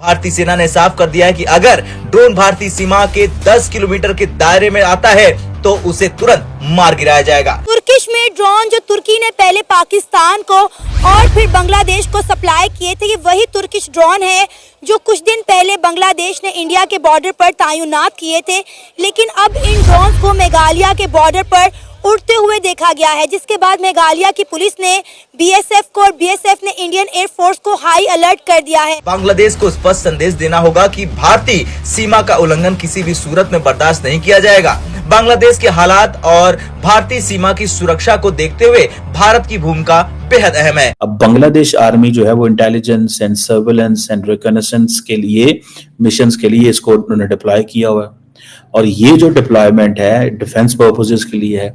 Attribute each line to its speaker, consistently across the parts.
Speaker 1: भारतीय सेना ने साफ कर दिया है कि अगर ड्रोन भारतीय सीमा के 10 किलोमीटर के दायरे में आता है तो उसे तुरंत मार गिराया जाएगा।
Speaker 2: तुर्किश में ड्रोन जो तुर्की ने पहले पाकिस्तान को और फिर बांग्लादेश को सप्लाई किए थे, ये वही तुर्किश ड्रोन है जो कुछ दिन पहले बांग्लादेश ने इंडिया के बॉर्डर पर तैनात किए थे। लेकिन अब इन ड्रोन को मेघालय के बॉर्डर पर उड़ते हुए देखा गया है, जिसके बाद मेघालय की पुलिस ने बीएसएफ को और बीएसएफ ने इंडियन एयरफोर्स को हाई अलर्ट कर दिया है।
Speaker 1: बांग्लादेश को स्पष्ट संदेश देना होगा कि भारतीय सीमा का उल्लंघन किसी भी सूरत में बर्दाश्त नहीं किया जाएगा। बांग्लादेश के हालात और भारतीय सीमा की सुरक्षा को देखते हुए भारत की भूमिका बेहद अहम है।
Speaker 3: अब बांग्लादेश आर्मी जो है वो intelligence and surveillance and recognitions के लिए मिशंस के लिए इसको उन्होंने डिप्लॉय किया हुआ है, और ये जो डिप्लॉयमेंट है डिफेंस पर्पसेस के लिए है,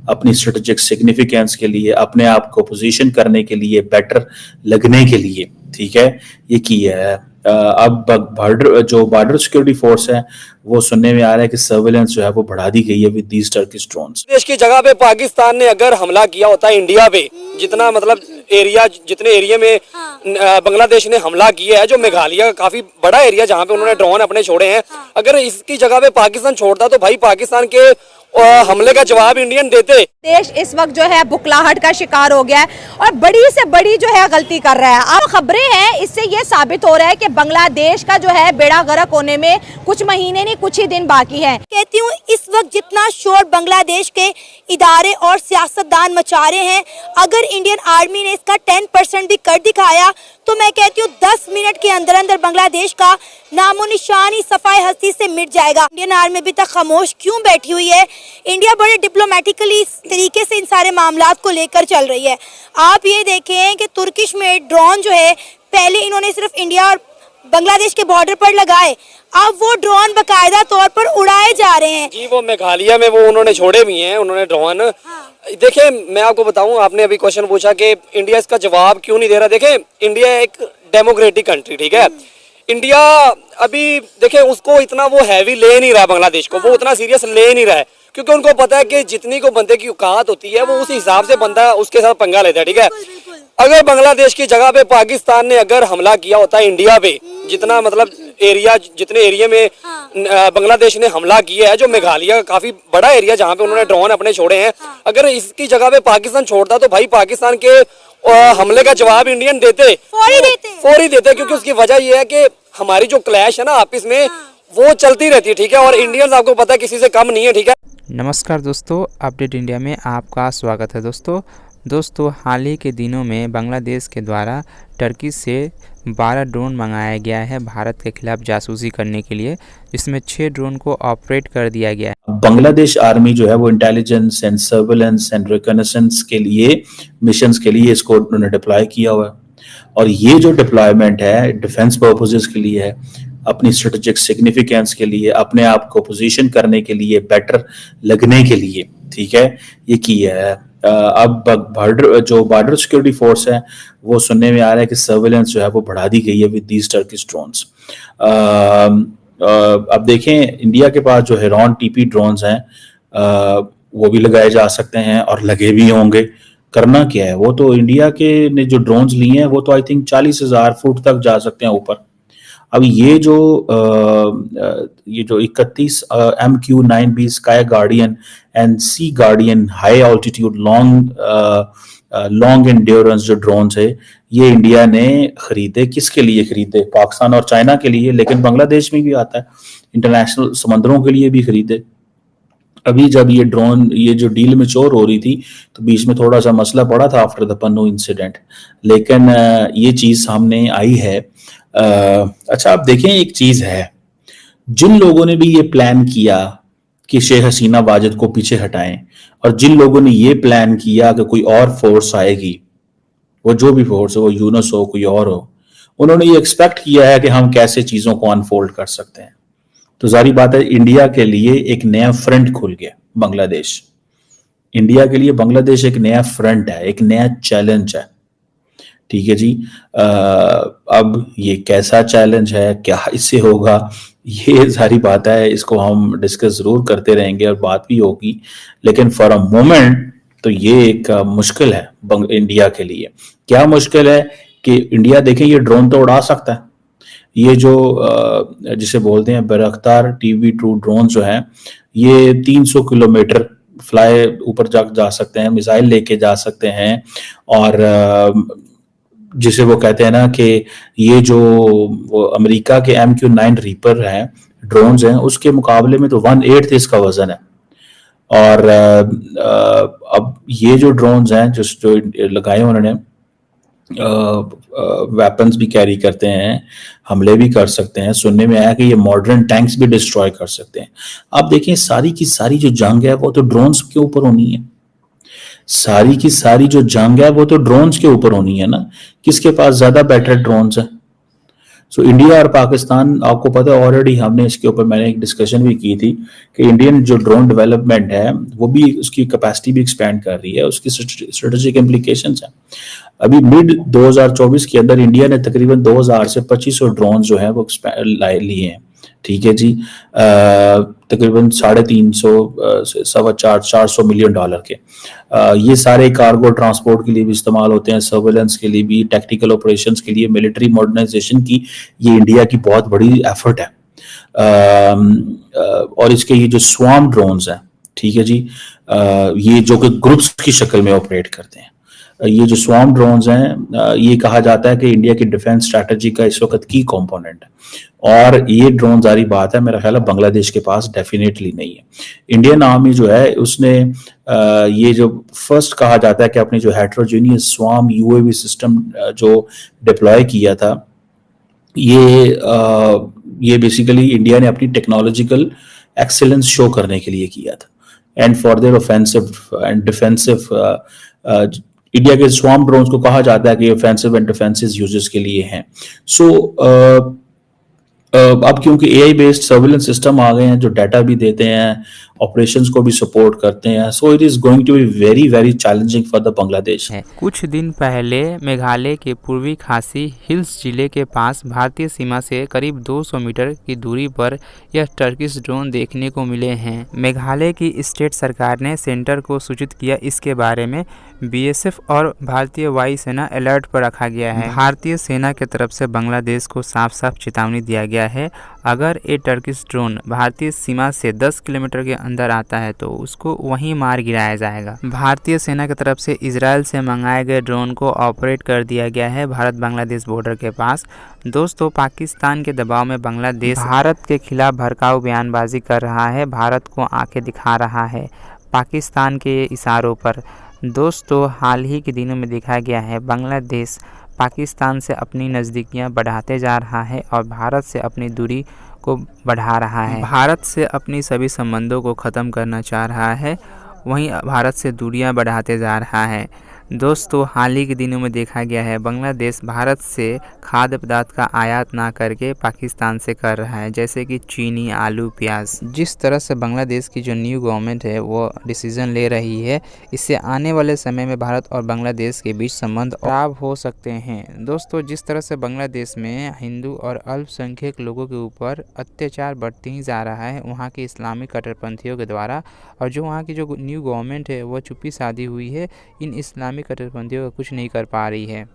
Speaker 3: अपनी स्ट्रेटेजिक सिग्निफिकेंस के लिए, अपने आप को पोजीशन करने के लिए, बेटर लगने के लिए, ठीक है, ये किया है। अब बॉर्डर सिक्योरिटी फोर्स है वो सुनने में आ रहा है कि सर्वेलेंस जो है वो बढ़ा दी गई है विद दीज टर्किश ड्रोन्स।
Speaker 4: देश की जगह पे पाकिस्तान ने अगर हमला किया होता है इंडिया पे, जितना मतलब जितने एरिया में बांग्लादेश ने हमला किया है, जो मेघालय का काफी बड़ा एरिया जहाँ पे उन्होंने ड्रोन अपने छोड़े हैं, अगर इसकी जगह पे पाकिस्तान छोड़ता तो भाई पाकिस्तान के हमले का जवाब इंडियन देते।
Speaker 5: देश इस वक्त जो है बुखलाहट का शिकार हो गया है और बड़ी से बड़ी जो है गलती कर रहा है। अब खबरें हैं, इससे ये साबित हो रहा है कि बांग्लादेश का जो है बेड़ा गर्क होने में कुछ महीने नहीं कुछ ही दिन बाकी है।
Speaker 2: कहती हूँ इस वक्त जितना शोर बांग्लादेश के इदारे और सियासतदान मचा रहे हैं, अगर इंडियन आर्मी ने इसका 10% भी कर दिखाया तो मैं कहती हूँ 10 मिनट के अंदर अंदर बांग्लादेश का नामो निशान ही सफाई हस्ती से मिट जाएगा। इंडियन आर्मी अभी तक खामोश क्यों बैठी हुई है? इंडिया बड़े डिप्लोमेटिकली इस तरीके से इन सारे मामलात को लेकर चल रही है। आप ये देखें कि तुर्किश में ड्रोन जो है पहले इन्होंने सिर्फ इंडिया और बांग्लादेश के बॉर्डर पर लगाए, अब वो ड्रोन बकायदा तौर पर उड़ाए जा रहे हैं।
Speaker 4: जी, वो मेघालय में वो उन्होंने छोड़े भी हैं उन्होंने ड्रोन। देखिए मैं आपको बताऊं, आपने अभी क्वेश्चन पूछा कि इंडिया इसका जवाब क्यों नहीं दे रहा। देखिए इंडिया एक डेमोक्रेटिक कंट्री, ठीक है, इंडिया अभी देखिए उसको इतना वो हैवी ले नहीं रहा, बांग्लादेश को वो उतना सीरियस ले नहीं रहा है, क्योंकि उनको पता है कि जितनी को बंदे की औकात होती है वो उस हिसाब से बंदा उसके साथ पंगा लेता है, ठीक है। अगर बांग्लादेश की जगह पे पाकिस्तान ने अगर हमला किया होता है इंडिया पे, जितना मतलब जितने एरिया में बांग्लादेश ने हमला किया है, जो मेघालय का काफी बड़ा एरिया जहाँ पे उन्होंने ड्रोन अपने छोड़े हैं, अगर इसकी जगह पे पाकिस्तान छोड़ता तो भाई पाकिस्तान के हमले का जवाब इंडियन देते, फौरी देते, क्योंकि उसकी वजह यह है कि हमारी जो क्लैश है ना आपस में वो चलती रहती है, ठीक है, और इंडियंस आपको पता है किसी से कम नहीं है, ठीक है।
Speaker 6: नमस्कार दोस्तों, अपडेट इंडिया में आपका स्वागत है। दोस्तों हाल ही के दिनों में बांग्लादेश के द्वारा टर्की से 12 ड्रोन मंगाया गया है भारत के खिलाफ जासूसी करने के लिए, जिसमें 6 ड्रोन को ऑपरेट कर दिया गया है।
Speaker 3: बांग्लादेश आर्मी जो है वो intelligence and surveillance and recognitions के लिए मिशंस के लिए इसको उन्होंने डिप्लॉय किया हुआ है, और ये जो डिप्लॉयमेंट है डिफेंस पर्पसेस के लिए है, अपनी स्ट्रेटेजिक सिग्निफिकेंस के लिए, अपने आप को पोजीशन करने के लिए, बेटर लगने के लिए, ठीक है, ये किया है। अब बॉर्डर सिक्योरिटी फोर्स है वो सुनने में आ रहा है कि सर्वेलेंस जो है वो बढ़ा दी गई है विद दीज टर्किश ड्रोन्स। अब देखें इंडिया के पास जो हेरॉन टीपी ड्रोन्स हैं वो भी लगाए जा सकते हैं और लगे भी होंगे। करना क्या है, वो तो इंडिया के ने जो ड्रोन्स लिए हैं वो तो आई थिंक 40,000 फुट तक जा सकते हैं ऊपर। अब ये जो 31 MQ-9B sky guardian and sea guardian high altitude long endurance जो ड्रोन्स है, ये इंडिया ने खरीदे। किसके लिए खरीदे? पाकिस्तान और चाइना के लिए, लेकिन बांग्लादेश में भी आता है, इंटरनेशनल समंदरों के लिए भी खरीदे। अभी जब ये जो डील मैच्योर हो रही थी तो बीच में थोड़ा सा मसला पड़ा था आफ्टर द पन्नू इंसिडेंट, लेकिन ये चीज सामने आई है। अच्छा आप देखें, एक चीज है, जिन लोगों ने भी ये प्लान किया कि शेख हसीना वाजिद को पीछे हटाएं, और जिन लोगों ने ये प्लान किया कि कोई और फोर्स आएगी, वो जो भी फोर्स हो, वो यूनस हो कोई और हो, उन्होंने ये एक्सपेक्ट किया है कि हम कैसे चीजों को अनफोल्ड कर सकते हैं। तो जारी बात है इंडिया के लिए एक नया फ्रंट खुल गया। बांग्लादेश, इंडिया के लिए बांग्लादेश एक नया फ्रंट है, एक नया चैलेंज है, ठीक है जी। अब ये कैसा चैलेंज है, क्या इससे होगा, ये सारी बात है, इसको हम डिस्कस जरूर करते रहेंगे और बात भी होगी, लेकिन फॉर अ मोमेंट तो ये एक मुश्किल है इंडिया के लिए। क्या मुश्किल है कि इंडिया देखें ये ड्रोन तो उड़ा सकता है, ये जो जिसे बोलते हैं बैरख्तार TB2 ड्रोन जो हैं, ये 300 किलोमीटर फ्लाई ऊपर जा सकते हैं, मिसाइल लेके जा सकते हैं। और जिसे वो कहते हैं ना कि ये जो वो अमेरिका के MQ-9 रीपर हैं, ड्रोन्स हैं, उसके मुकाबले में तो 1/8 इसका वजन है। और अब ये जो ड्रोन्स हैं जो लगाए उन्होंने, वेपन्स भी कैरी करते हैं, हमले भी कर सकते हैं। सुनने में आया कि ये मॉडर्न टैंक्स भी डिस्ट्रॉय कर सकते हैं। अब देखें, सारी की सारी जो जंग है वो तो ड्रोन्स के ऊपर होनी है। सारी की सारी जो जंग है वो तो ड्रोन्स के ऊपर होनी है ना। किसके पास ज्यादा बेटर ड्रोन्स है? सो इंडिया और पाकिस्तान, आपको पता है ऑलरेडी हमने इसके ऊपर मैंने एक डिस्कशन भी की थी कि इंडियन जो ड्रोन डेवलपमेंट है वो भी, उसकी कैपेसिटी भी एक्सपैंड कर रही है, उसकी स्ट्रेटेजिक इम्प्लीकेशंस हैं। अभी मिड 2024 के अंदर इंडिया ने तकरीबन 2000 से 2500 ड्रोन जो है वो लिए हैं। ठीक है जी, तकरीबन 350 400 मिलियन डॉलर के। ये सारे कार्गो ट्रांसपोर्ट के लिए भी इस्तेमाल होते हैं, सर्वेलेंस के लिए भी, टेक्निकल ऑपरेशंस के लिए, मिलिट्री मॉडर्नाइजेशन की ये इंडिया की बहुत बड़ी एफर्ट है। और इसके ये जो स्वार्म ड्रोन्स हैं, ठीक है जी, ये जो कि ग्रुप्स की शक्ल में ऑपरेट करते हैं, ये जो स्वार्म ड्रोन्स हैं, ये कहा जाता है कि इंडिया की डिफेंस स्ट्रैटेजी का इस वक्त की कंपोनेंट है। और ये ड्रोन, जारी बात है, मेरा ख्याल है बांग्लादेश के पास डेफिनेटली नहीं है। इंडियन आर्मी जो है उसने ये जो फर्स्ट कहा जाता है कि अपनी जो हेट्रोजेनियस स्वार्म UAV सिस्टम जो डिप्लॉय किया था, ये बेसिकली इंडिया ने अपनी टेक्नोलॉजिकल एक्सेलेंस शो करने के लिए किया था, and for their offensive and defensive. India के स्वार्म ड्रोन्स को कहा जाता है कि ऑफेंसिव एंड डिफेंसिव यूजेस के लिए हैं। सो अब क्योंकि AI बेस्ड सर्विलेंस सिस्टम आ गए हैं जो डाटा भी देते हैं, ऑपरेशंस को भी सपोर्ट करते हैं, so it is going to be very very challenging for the Bangladesh.
Speaker 6: कुछ दिन पहले मेघालय के पूर्वी खासी हिल्स जिले के पास भारतीय सीमा से करीब 200 मीटर की दूरी पर यह टर्किश ड्रोन देखने को मिले हैं। मेघालय की स्टेट सरकार ने सेंटर को सूचित किया। इसके बारे में BSF और भारतीय वायुसेना अलर्ट पर रखा गया है। भारतीय सेना की तरफ से बांग्लादेश को साफ साफ चेतावनी दिया गया है, अगर ये टर्किश ड्रोन भारतीय सीमा से 10 किलोमीटर के अंदर आता है तो उसको वहीं मार गिराया जाएगा। भारतीय सेना की तरफ से इजराइल से मंगाए गए ड्रोन को ऑपरेट कर दिया गया है भारत बांग्लादेश बॉर्डर के पास। दोस्तों, पाकिस्तान के दबाव में बांग्लादेश भारत के खिलाफ भड़काऊ बयानबाजी कर रहा है, भारत को आंखें दिखा रहा है पाकिस्तान के इशारों पर। दोस्तों, हाल ही के दिनों में देखा गया है बांग्लादेश पाकिस्तान से अपनी नज़दीकियां बढ़ाते जा रहा है और भारत से अपनी दूरी को बढ़ा रहा है। भारत से अपनी सभी संबंधों को ख़त्म करना चाह रहा है, वहीं भारत से दूरियां बढ़ाते जा रहा है। दोस्तों, हाल ही के दिनों में देखा गया है बांग्लादेश भारत से खाद्य पदार्थ का आयात ना करके पाकिस्तान से कर रहा है, जैसे कि चीनी, आलू, प्याज। जिस तरह से बांग्लादेश की जो न्यू गवर्नमेंट है वो डिसीजन ले रही है, इससे आने वाले समय में भारत और बांग्लादेश के बीच संबंध खराब हो सकते हैं। दोस्तों, जिस तरह से बांग्लादेश में हिंदू और अल्पसंख्यक लोगों के ऊपर अत्याचार बढ़ते ही जा रहा है वहाँ के इस्लामिक कट्टरपंथियों के द्वारा, और जो वहाँ की जो न्यू गवर्नमेंट है वो चुप्पी साधी हुई है, इन इस्लामिक कट्टरपंथियों का कुछ नहीं कर पा रही है।